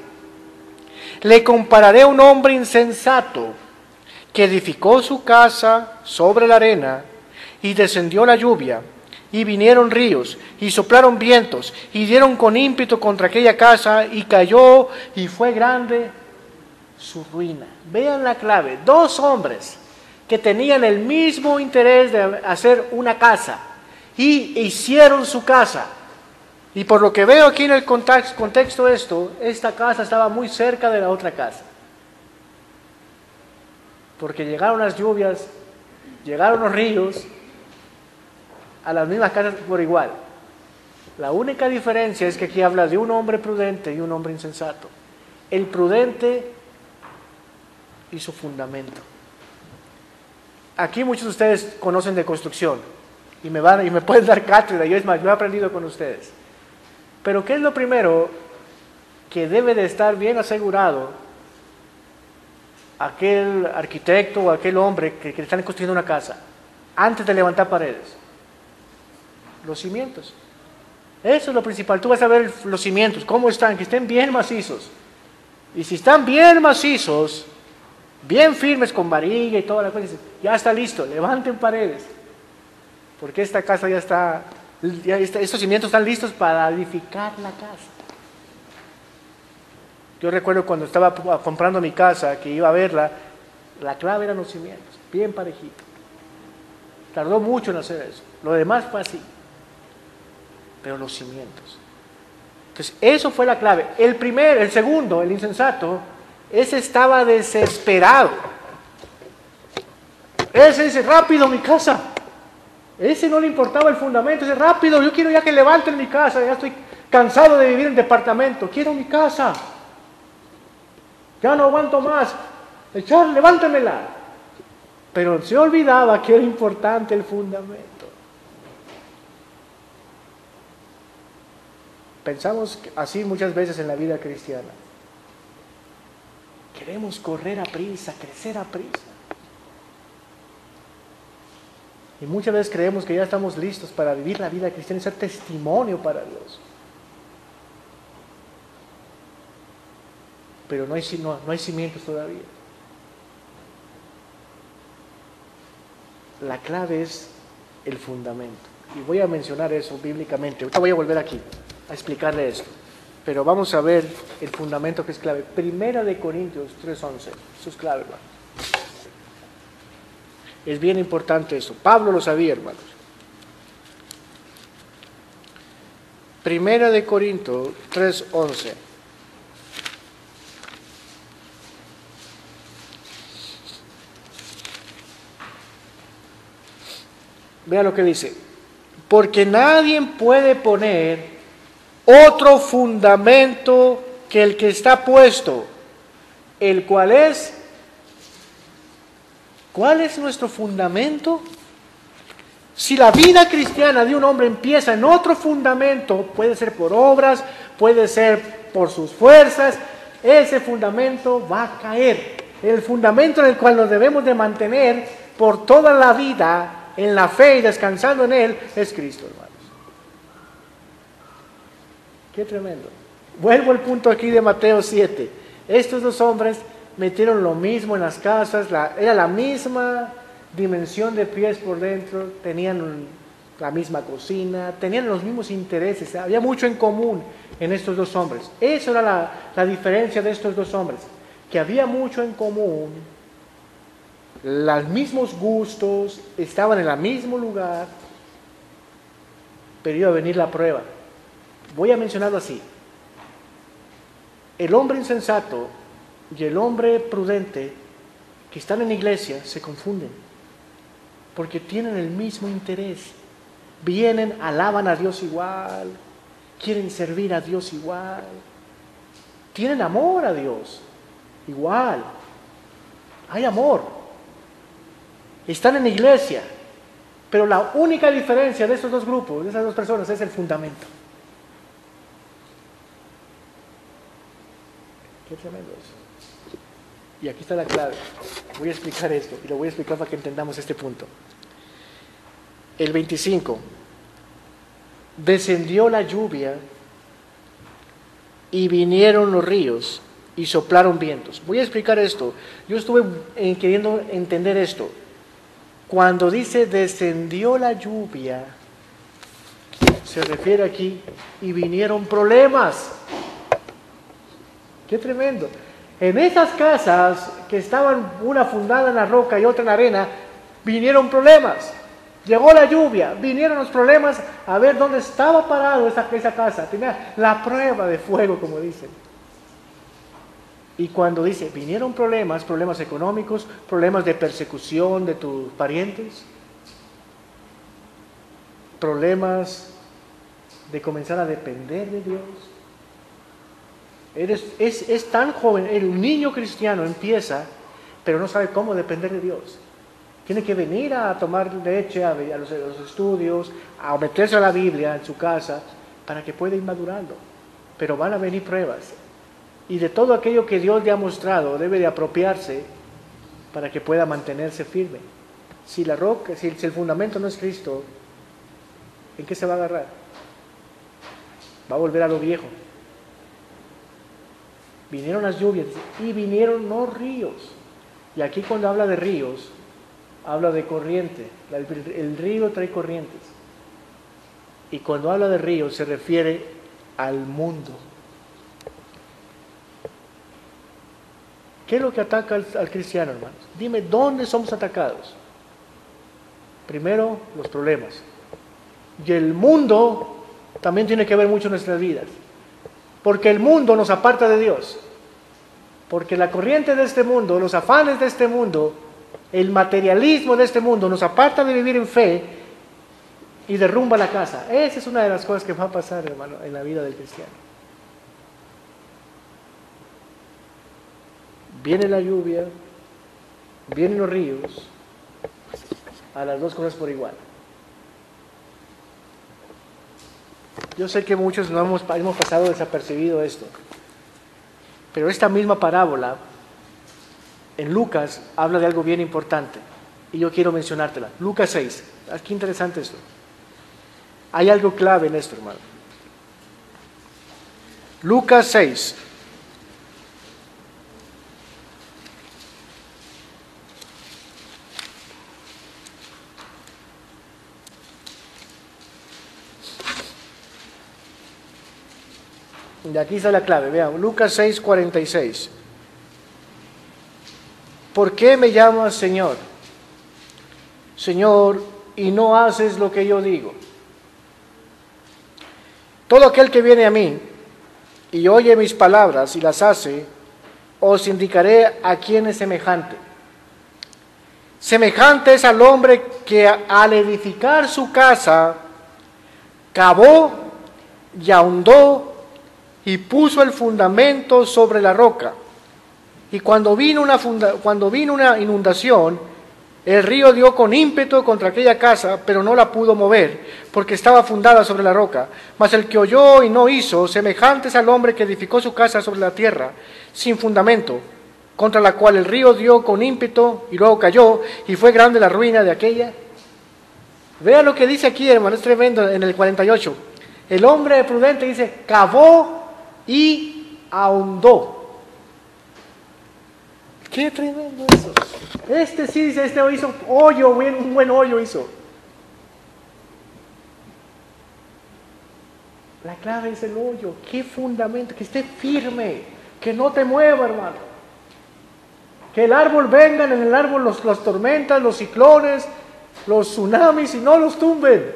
le compararé a un hombre insensato que edificó su casa sobre la arena y descendió la lluvia y vinieron ríos y soplaron vientos y dieron con ímpetu contra aquella casa y cayó y fue grande su ruina. Vean la clave, dos hombres que tenían el mismo interés de hacer una casa y hicieron su casa. Y por lo que veo aquí en el contexto de esto, esta casa estaba muy cerca de la otra casa. Porque llegaron las lluvias, llegaron los ríos, a las mismas casas por igual. La única diferencia es que aquí habla de un hombre prudente y un hombre insensato. El prudente y su fundamento. Aquí muchos de ustedes conocen de construcción y me pueden dar cátedra, yo es más, yo he aprendido con ustedes. Pero ¿qué es lo primero que debe de estar bien asegurado aquel arquitecto o aquel hombre que están construyendo una casa antes de levantar paredes? Los cimientos. Eso es lo principal. Tú vas a ver los cimientos, cómo están, que estén bien macizos. Y si están bien macizos, bien firmes con varilla y toda la cosa, ya está listo, levanten paredes. Porque esta casa ya está, estos cimientos están listos para edificar la casa. Yo recuerdo cuando estaba comprando mi casa, que iba a verla, la clave eran los cimientos, bien parejitos. Tardó mucho en hacer eso. Lo demás fue así. Pero los cimientos. Entonces, eso fue la clave. El segundo, el insensato, ese estaba desesperado. Ese dice, rápido mi casa. Ese no le importaba el fundamento, ese rápido, yo quiero ya que levanten mi casa, ya estoy cansado de vivir en departamento, quiero mi casa. Ya no aguanto más. Levántamela. Pero se olvidaba que era importante el fundamento. Pensamos así muchas veces en la vida cristiana. Queremos correr a prisa, crecer a prisa. Y muchas veces creemos que ya estamos listos para vivir la vida cristiana y ser testimonio para Dios. Pero no hay cimientos todavía. La clave es el fundamento. Y voy a mencionar eso bíblicamente. Ahorita voy a volver aquí. a explicarle esto. Pero vamos a ver el fundamento que es clave. Primera de Corintios 3:11. Eso es clave, hermano. Es bien importante eso. Pablo lo sabía, hermanos. Primera de Corintios 3:11. Vea lo que dice. Porque nadie puede poner otro fundamento que el que está puesto, el cual es, ¿cuál es nuestro fundamento? Si la vida cristiana de un hombre empieza en otro fundamento, puede ser por obras, puede ser por sus fuerzas, ese fundamento va a caer. El fundamento en el cual nos debemos de mantener por toda la vida, en la fe y descansando en Él, es Cristo, hermanos. Qué tremendo. Vuelvo al punto aquí de Mateo 7. Estos dos hombres metieron lo mismo en las casas, era la misma dimensión de pies por dentro, tenían la misma cocina, tenían los mismos intereses, había mucho en común en estos dos hombres. Esa era la diferencia de estos dos hombres, que había mucho en común, los mismos gustos, estaban en el mismo lugar, pero iba a venir la prueba. Voy a mencionarlo así. El hombre insensato y el hombre prudente que están en la iglesia se confunden, porque tienen el mismo interés. Vienen, alaban a Dios igual, quieren servir a Dios igual, tienen amor a Dios igual, hay amor. Están en la iglesia, pero la única diferencia de estos dos grupos, de esas dos personas, es el fundamento. Qué tremendo eso. Y aquí está la clave. Voy a explicar esto, y lo voy a explicar para que entendamos este punto. El 25. Descendió la lluvia y vinieron los ríos y soplaron vientos. Voy a explicar esto. Yo estuve queriendo entender esto. Cuando dice descendió la lluvia, se refiere aquí y vinieron problemas. Qué tremendo. En esas casas que estaban una fundada en la roca y otra en la arena, vinieron problemas. Llegó la lluvia, vinieron los problemas a ver dónde estaba parado esa casa. Tenía la prueba de fuego, como dicen. Y cuando dice, vinieron problemas, problemas económicos, problemas de persecución de tus parientes, problemas de comenzar a depender de Dios. Es tan joven, el niño cristiano empieza, pero no sabe cómo depender de Dios. Tiene que venir a tomar leche, a los estudios, a meterse a la Biblia en su casa, para que pueda ir madurando. Pero van a venir pruebas. Y de todo aquello que Dios le ha mostrado, debe de apropiarse para que pueda mantenerse firme. Si la roca, si el fundamento no es Cristo, ¿en qué se va a agarrar? Va a volver a lo viejo. Vinieron las lluvias y vinieron los ríos. Y aquí cuando habla de ríos, habla de corriente. El río trae corrientes. Y cuando habla de ríos se refiere al mundo. ¿Qué es lo que ataca al cristiano, hermanos? Dime, ¿dónde somos atacados? Primero, los problemas. Y el mundo también tiene que ver mucho en nuestras vidas. Porque el mundo nos aparta de Dios. Porque la corriente de este mundo, los afanes de este mundo, el materialismo de este mundo nos aparta de vivir en fe y derrumba la casa. Esa es una de las cosas que va a pasar, hermano, en la vida del cristiano. Viene la lluvia, vienen los ríos, a las dos cosas por igual. Yo sé que muchos no hemos pasado desapercibido esto, pero esta misma parábola en Lucas habla de algo bien importante y yo quiero mencionártela. Lucas 6, qué interesante esto. Hay algo clave en esto, hermano. Lucas 6. Y aquí está la clave, vean, Lucas 6:46. ¿Por qué me llamas Señor? Señor, y no haces lo que yo digo. Todo aquel que viene a mí y oye mis palabras y las hace, os indicaré a quién es semejante. Semejante es al hombre que al edificar su casa, cavó y ahondó y puso el fundamento sobre la roca. Y cuando vino una inundación, el río dio con ímpetu contra aquella casa, pero no la pudo mover, porque estaba fundada sobre la roca. Mas el que oyó y no hizo, semejante es al hombre que edificó su casa sobre la tierra, sin fundamento, contra la cual el río dio con ímpetu y luego cayó, y fue grande la ruina de aquella. Vea lo que dice aquí, hermano, es tremendo, en el 48. El hombre prudente dice, cavó y ahondó. Qué tremendo eso. Este sí dice, este hizo hoyo, un buen hoyo hizo. La clave es el hoyo. Qué fundamento, que esté firme, que no te mueva, hermano. Que el árbol vengan, en el árbol las tormentas, los ciclones, los tsunamis y no los tumben.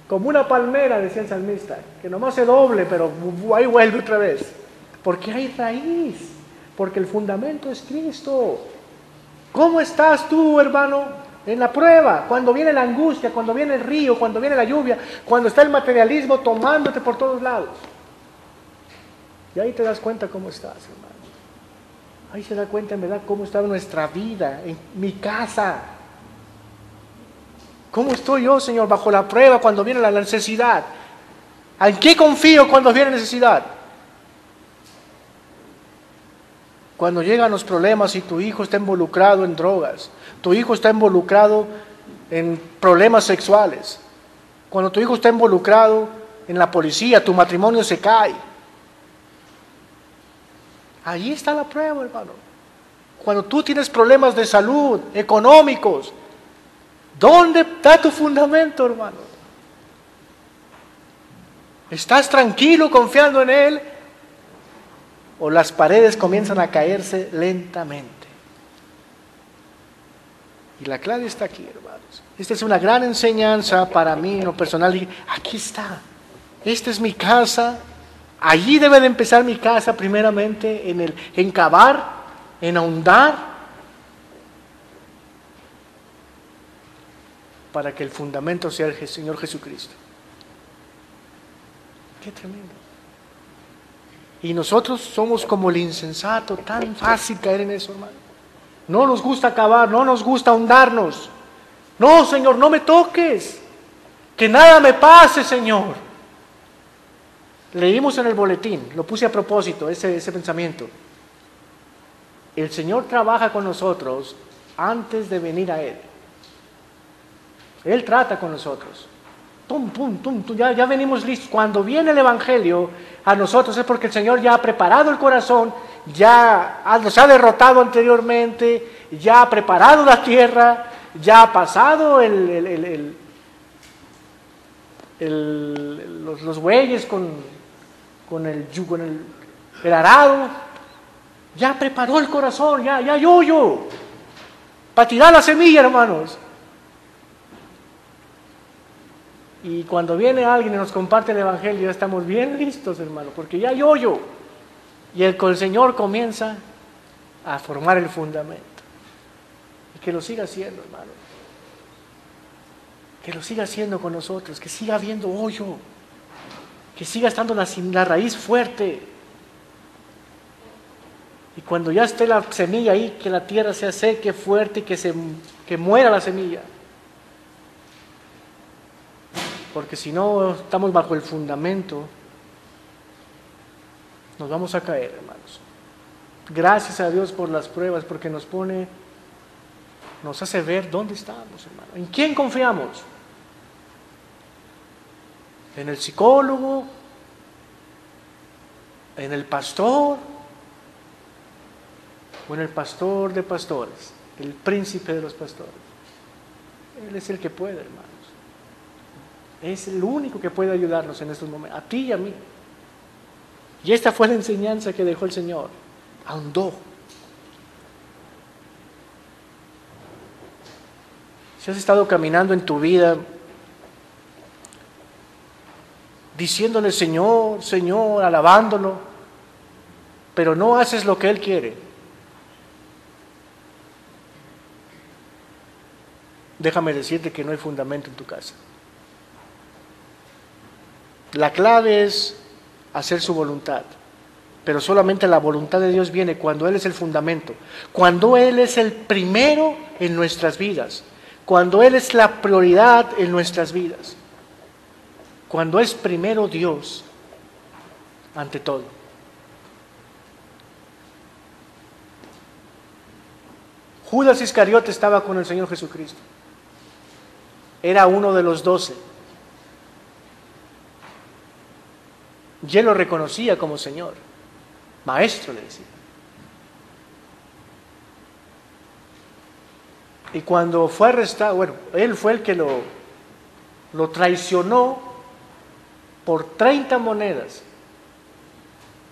Como una palmera, decía el salmista, que nomás se doble, pero ahí vuelve otra vez. Porque hay raíz. Porque el fundamento es Cristo. ¿Cómo estás tú, hermano, en la prueba? Cuando viene la angustia, cuando viene el río, cuando viene la lluvia, cuando está el materialismo tomándote por todos lados. Y ahí te das cuenta cómo estás, hermano. Ahí se da cuenta en verdad cómo está nuestra vida, en mi casa. ¿Cómo estoy yo, Señor, bajo la prueba cuando viene la necesidad? ¿En qué confío cuando viene necesidad? Cuando llegan los problemas y tu hijo está involucrado en drogas, tu hijo está involucrado en problemas sexuales, cuando tu hijo está involucrado en la policía, tu matrimonio se cae. Allí está la prueba, hermano. Cuando tú tienes problemas de salud, económicos, ¿dónde está tu fundamento, hermano? ¿Estás tranquilo confiando en Él? ¿O las paredes comienzan a caerse lentamente? Y la clave está aquí, hermanos. Esta es una gran enseñanza para mí en lo personal. Dije, aquí está. Esta es mi casa. Allí debe de empezar mi casa primeramente, en cavar, en ahondar, para que el fundamento sea el Señor Jesucristo. Qué tremendo. Y nosotros somos como el insensato, tan fácil caer en eso, hermano. No nos gusta cavar, no nos gusta ahondarnos. No, Señor, no me toques. Que nada me pase, Señor. Leímos en el boletín, lo puse a propósito, ese pensamiento. El Señor trabaja con nosotros antes de venir a Él. Él trata con nosotros. Tum, tum, tum, tum, ya venimos listos. Cuando viene el Evangelio a nosotros es porque el Señor ya ha preparado el corazón, nos ha derrotado anteriormente, ya ha preparado la tierra, ya ha pasado los bueyes con el arado, ya preparó el corazón, ya hay hoyo para tirar la semilla, hermanos. Y cuando viene alguien y nos comparte el Evangelio, ya estamos bien listos, hermano, porque ya hay hoyo. Y el Señor comienza a formar el fundamento. Y que lo siga haciendo, hermano. Que lo siga haciendo con nosotros, que siga habiendo hoyo. Que siga estando la raíz fuerte. Y cuando ya esté la semilla ahí, que la tierra sea seca, fuerte, y que muera la semilla. Porque si no estamos bajo el fundamento, nos vamos a caer, hermanos. Gracias a Dios por las pruebas, porque nos hace ver dónde estamos, hermano. ¿En quién confiamos? ¿En el psicólogo? ¿En el pastor? ¿O en el pastor de pastores? El príncipe de los pastores. Él es el que puede, hermanos. Es el único que puede ayudarnos en estos momentos, a ti y a mí. Y esta fue la enseñanza que dejó el Señor. Ahondó. Si has estado caminando en tu vida diciéndole Señor, Señor, alabándolo, pero no haces lo que Él quiere, déjame decirte que no hay fundamento en tu casa. La clave es hacer su voluntad, pero solamente la voluntad de Dios viene cuando Él es el fundamento, cuando Él es el primero en nuestras vidas, cuando Él es la prioridad en nuestras vidas, cuando es primero Dios ante todo. Judas Iscariote estaba con el Señor Jesucristo. Era uno de los 12. Y él lo reconocía como Señor. Maestro le decía. Y cuando fue arrestado, bueno, él fue el que lo traicionó por 30 monedas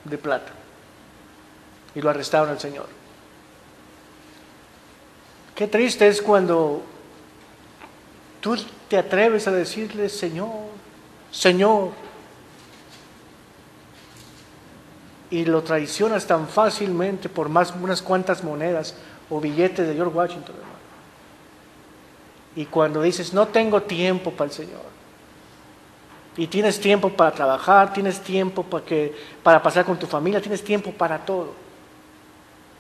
de plata. Y lo arrestaron al Señor. Qué triste es cuando tú te atreves a decirle, Señor, Señor, y lo traicionas tan fácilmente por más unas cuantas monedas o billetes de George Washington, hermano. Y cuando dices, no tengo tiempo para el Señor, y tienes tiempo para trabajar, tienes tiempo para pasar con tu familia, tienes tiempo para todo,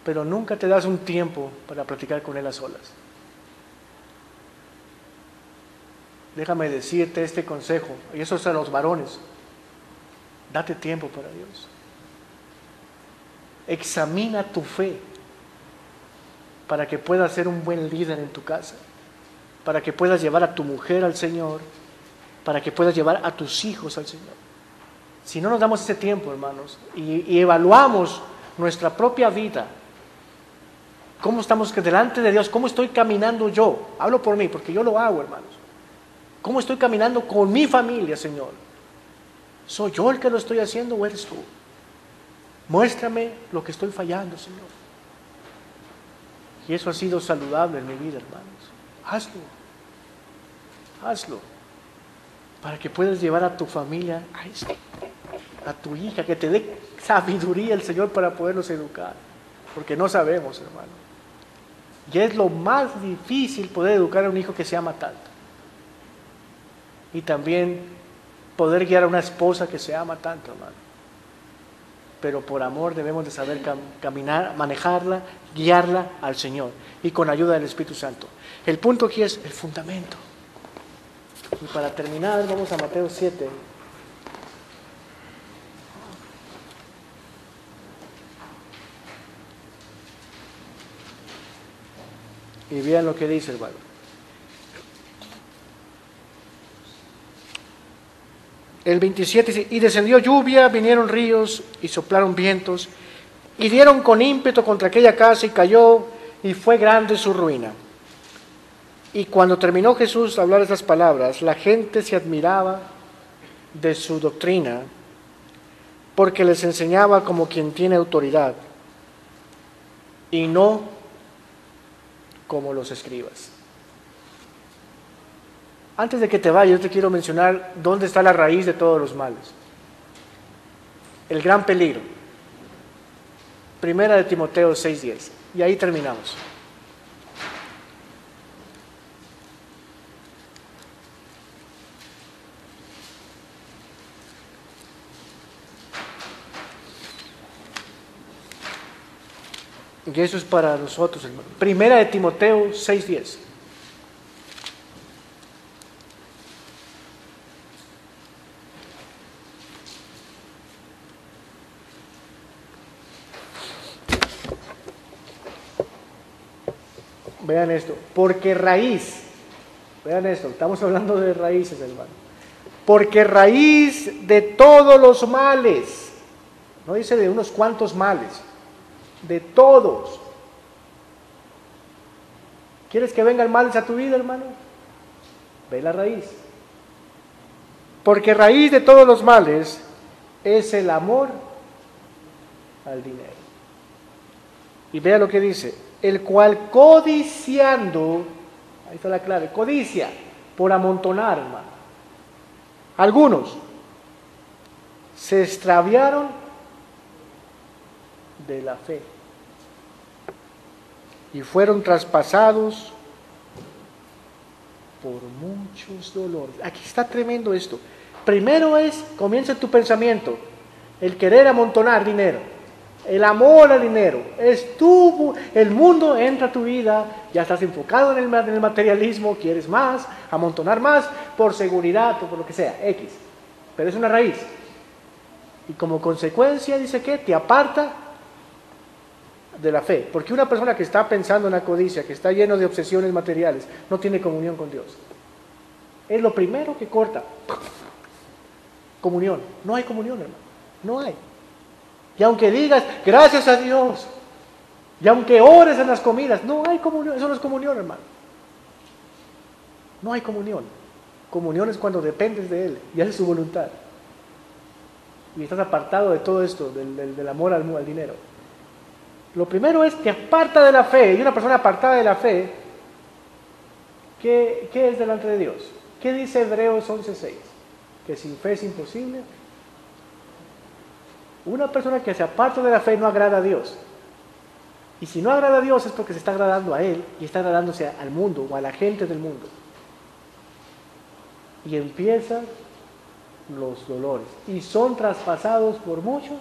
pero nunca te das un tiempo para platicar con Él a solas. Déjame decirte este consejo, y eso es a los varones: date tiempo para Dios. Examina tu fe para que puedas ser un buen líder en tu casa, para que puedas llevar a tu mujer al Señor, para que puedas llevar a tus hijos al Señor. Si no nos damos ese tiempo, hermanos, y evaluamos nuestra propia vida, cómo estamos delante de Dios, cómo estoy caminando yo, hablo por mí, porque yo lo hago, hermanos. ¿Cómo estoy caminando con mi familia, Señor? ¿Soy yo el que lo estoy haciendo o eres tú? Muéstrame lo que estoy fallando, Señor. Y eso ha sido saludable en mi vida, hermanos. Hazlo. Hazlo. Para que puedas llevar a tu familia a esto. A tu hija, que te dé sabiduría el Señor para poderlos educar. Porque no sabemos, hermano. Y es lo más difícil poder educar a un hijo que se ama tanto. Y también poder guiar a una esposa que se ama tanto, hermano. Pero por amor debemos de saber caminar, manejarla, guiarla al Señor y con ayuda del Espíritu Santo. El punto aquí es el fundamento. Y para terminar vamos a Mateo 7. Y vean lo que dice, hermano. El 27 dice, y descendió lluvia, vinieron ríos y soplaron vientos, y dieron con ímpetu contra aquella casa y cayó, y fue grande su ruina. Y cuando terminó Jesús de hablar estas palabras, la gente se admiraba de su doctrina, porque les enseñaba como quien tiene autoridad, y no como los escribas. Antes de que te vayas, yo te quiero mencionar dónde está la raíz de todos los males. El gran peligro. Primera de Timoteo 6:10. Y ahí terminamos. Y eso es para nosotros, hermano. Primera de Timoteo 6:10. Vean esto, porque raíz, vean esto, estamos hablando de raíces, hermano. Porque raíz de todos los males, no dice de unos cuantos males, de todos. ¿Quieres que vengan males a tu vida, hermano? Ve la raíz. Porque raíz de todos los males es el amor al dinero. Y vea lo que dice, el cual codiciando, ahí está la clave, codicia, por amontonar, hermano. Algunos se extraviaron de la fe y fueron traspasados por muchos dolores. Aquí está tremendo esto. Primero comienza tu pensamiento, el querer amontonar dinero, el amor al dinero. El mundo entra a tu vida, ya estás enfocado en el materialismo, quieres más, amontonar más, por seguridad, por lo que sea, X. Pero es una raíz. Y como consecuencia, dice que te aparta de la fe. Porque una persona que está pensando en la codicia, que está lleno de obsesiones materiales, no tiene comunión con Dios. Es lo primero que corta. Comunión. No hay comunión, hermano. No hay. Y aunque digas, gracias a Dios, y aunque ores en las comidas, no hay comunión. Eso no es comunión, hermano. No hay comunión. Comunión es cuando dependes de Él y haces su voluntad. Y estás apartado de todo esto, del amor al dinero. Lo primero es que aparta de la fe. Y una persona apartada de la fe, ¿qué es delante de Dios? ¿Qué dice Hebreos 11:6? Que sin fe es imposible. Una persona que se aparta de la fe no agrada a Dios. Y si no agrada a Dios es porque se está agradando a Él y está agradándose al mundo o a la gente del mundo. Y empiezan los dolores. Y son traspasados por muchos.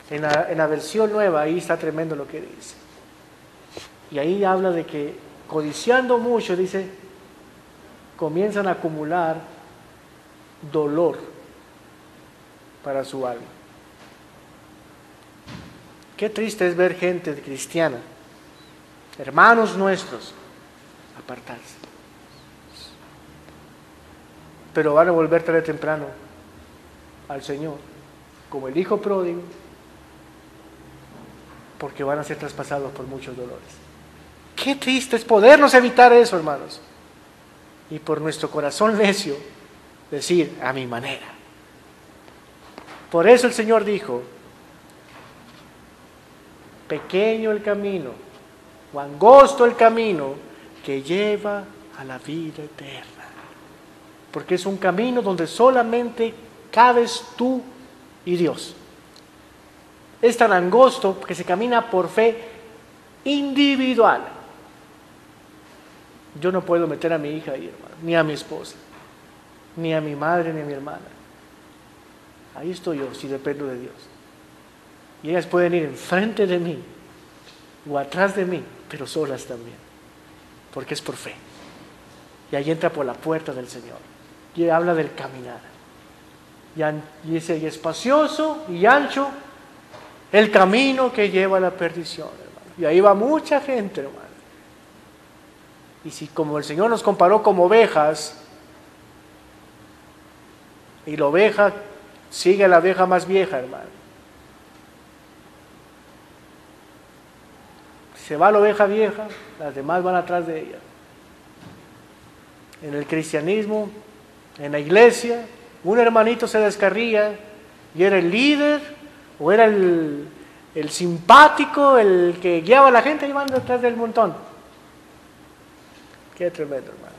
En la versión nueva, ahí está tremendo lo que dice. Y ahí habla de que codiciando mucho, dice, comienzan a acumular dolor para su alma. Qué triste es ver gente cristiana, hermanos nuestros, apartarse. Pero van a volver tarde o temprano al Señor, como el hijo pródigo, porque van a ser traspasados por muchos dolores. Qué triste es podernos evitar eso, hermanos. Y por nuestro corazón necio, decir a mi manera. Por eso el Señor dijo, pequeño el camino, o angosto el camino que lleva a la vida eterna. Porque es un camino donde solamente cabes tú y Dios. Es tan angosto que se camina por fe individual. Yo no puedo meter a mi hija ahí, hermano, ni a mi esposa, ni a mi madre, ni a mi hermana. Ahí estoy yo, si dependo de Dios. Y ellas pueden ir enfrente de mí o atrás de mí, pero solas también, porque es por fe. Y ahí entra por la puerta del Señor. Y habla del caminar. Y dice, y espacioso y ancho el camino que lleva a la perdición, hermano. Y ahí va mucha gente, hermano. Y si como el Señor nos comparó como ovejas, y la oveja sigue a la oveja más vieja, hermano. Se va la oveja vieja, las demás van atrás de ella. En el cristianismo, en la iglesia, un hermanito se descarría y era el líder o era el simpático, el que guiaba a la gente y van detrás del montón. Qué tremendo, hermano.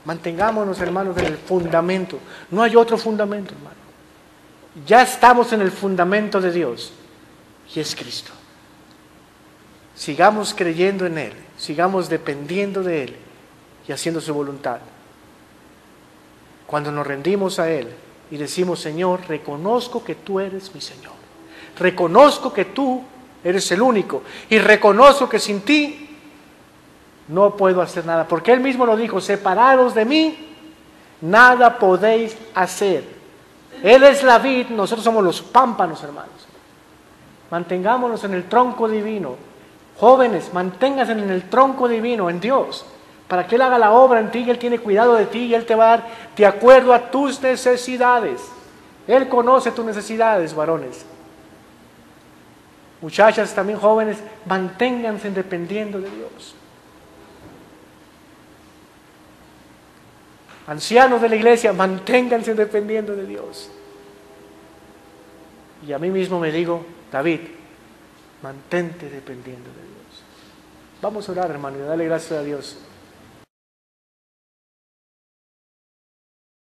Mantengámonos, hermanos, en el fundamento. No hay otro fundamento, hermano. Ya estamos en el fundamento de Dios y es Cristo. Sigamos creyendo en Él, sigamos dependiendo de Él y haciendo su voluntad. Cuando nos rendimos a Él y decimos, Señor, reconozco que tú eres mi Señor. Reconozco que tú eres el único y reconozco que sin ti no puedo hacer nada. Porque Él mismo lo dijo, separados de mí, nada podéis hacer. Él es la vid, nosotros somos los pámpanos, hermanos. Mantengámonos en el tronco divino. Jóvenes, manténganse en el tronco divino, en Dios, para que Él haga la obra en ti y Él tiene cuidado de ti y Él te va a dar de acuerdo a tus necesidades. Él conoce tus necesidades, varones. Muchachas, también jóvenes, manténganse dependiendo de Dios. Ancianos de la iglesia, manténganse dependiendo de Dios. Y a mí mismo me digo, David, mantente dependiendo de Dios. Vamos a orar, hermano, y darle gracias a Dios.